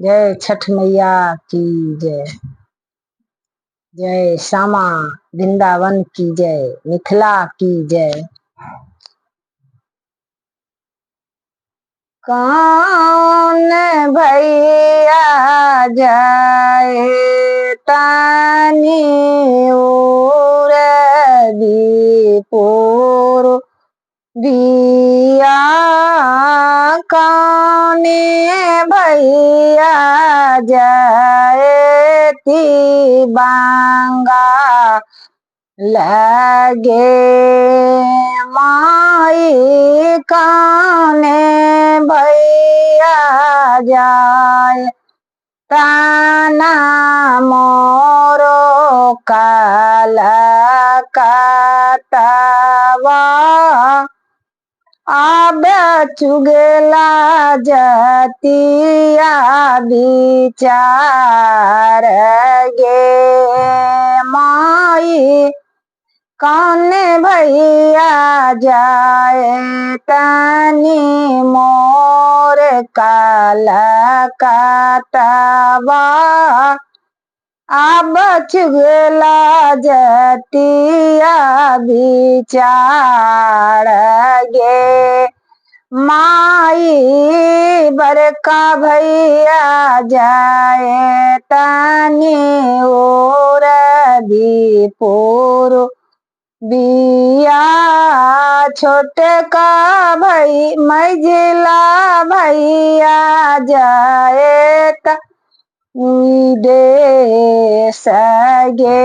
जय छठ मैया की जय। जय श्यामा वृंदावन की जय, मिथिला की जय। कौन भैया जाए तानी उर दीपुर दिया, कौने भैया जाए ती बांगा लगे माई, कौने भैया जाए ताना मोरो काला कातावा, अब चुगला जतिया विचार गे माई, कौन भैया जाए तनी मोर काला कातावा, अब चुगला जतिया विचार गे माई, बड़का भैया जाए तनी ओर दीपुर बिया, छोटका भई मझिला भैया जाए त विदेश गे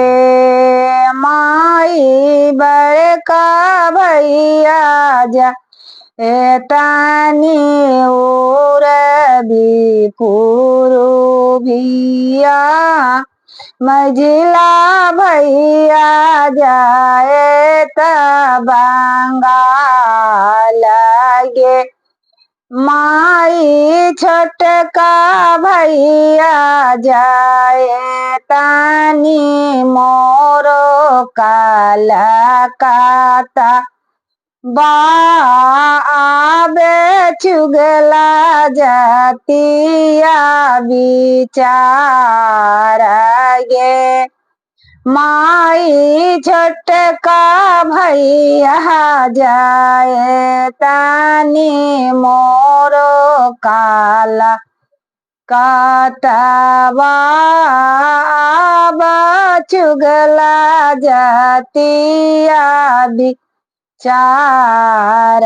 माई, बड़का भैया जा तानी ओर दीपुर बिया, मझिला भैया जाए त बंगाल गे माई, छोटका भैया जाए तानी मोरो काला काता आबे चुगला जतिया विचार गे माई, छोटका भैया जाए तानी मोरो काला कातवा, चुगला जतिया विचार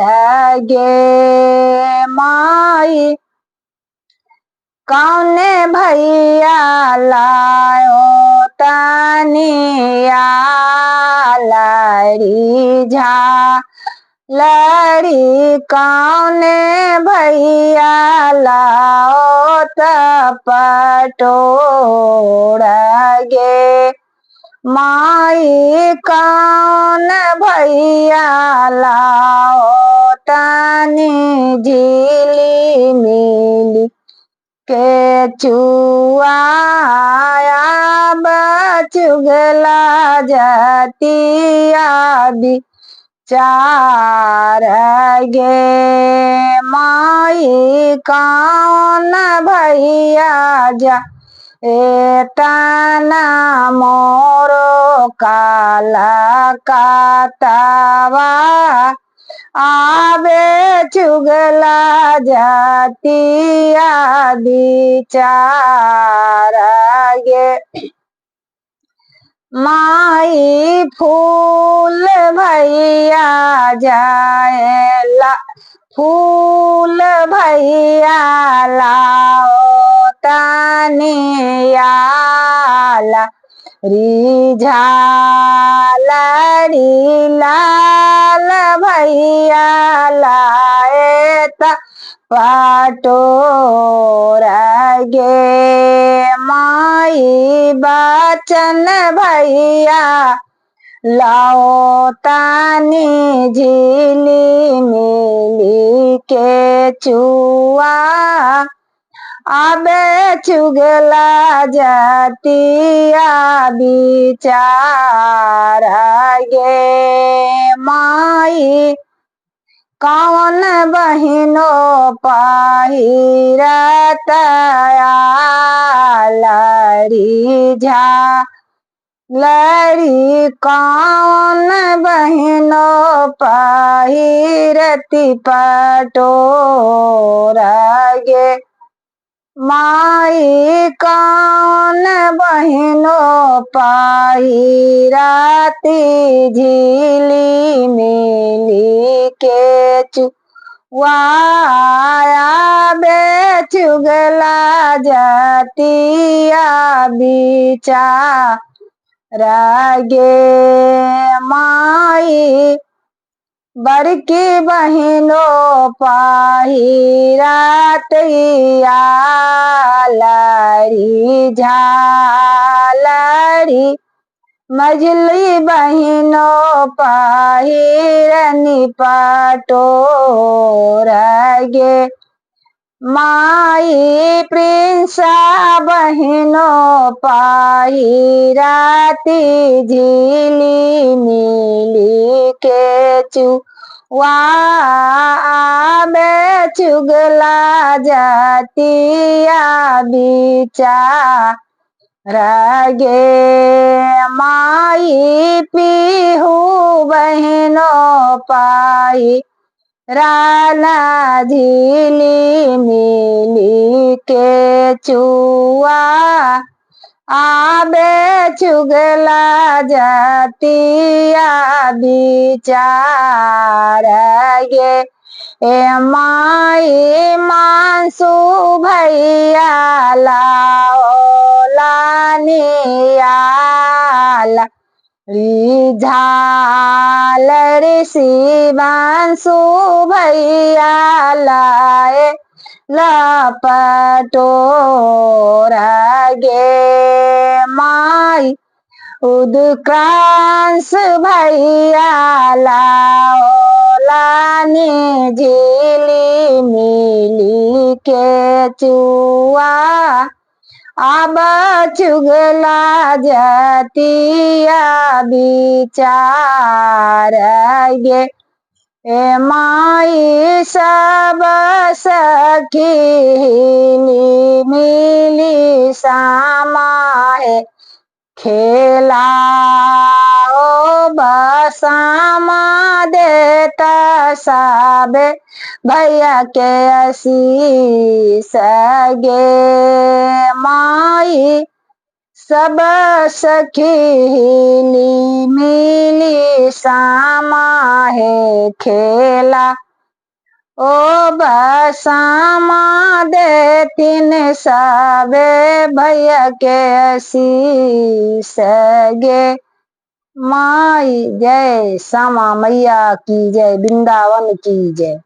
गे माई, कौन भैया लायो तनिया लड़ी झा लड़ी, कौन भैया लाओ तपटोड़ गे माई, कौन भैया लाओ तनी झिली मिली के चुआया, चुगला जतिया विचार गे माई, कौन भैया जा ताना मोरो काला कातावा, आबे चुगला जतिया विचार गे माई, फूल भैया जाए फूल भैया लाओ तनियाला रिझालड़ी, लाल भैया लाए त पटोर गे माई, बचन भैया लाओ तानी झिली मिली के चुआ, आबे चुगला जतिया विचार गे माई, कौन बहिनो पहिरत झालरी कौन बहिनो पहिरती पटोरा गे। माई कौन बहिनो पहिराती झिली मिली के चुवाया बेचुगला जतिया बिचारा गे। माई बड़की बहिनो पहिरातिया लरी झालरी मझली बहिनो पहिरनी पटोरा गे। माई प्रिंसा बहिनो पहिराती झिली मिली के बेचुगला जतिया बिचारा गे। माई पीहू बहिनो पहिराना झिली मिली के बेचुगला जतिया बिचारा गे। माई मानसू भैया लानियाला झालरी शिवांशु भैया लाए लपटोरा गे। माई उदक्रांस भैया लानी झिली मिली के चुगला जतिया बिचारा गे। माई सब सखी मिली समाए खेला बसामा देता सबे भैया के आशीष गे। माई सब सखी मिली समाए खेला बसामा देतिन सबे भैया के आशीष गे। माई जय श्यामा मैया की जय, वृंदावन की जय।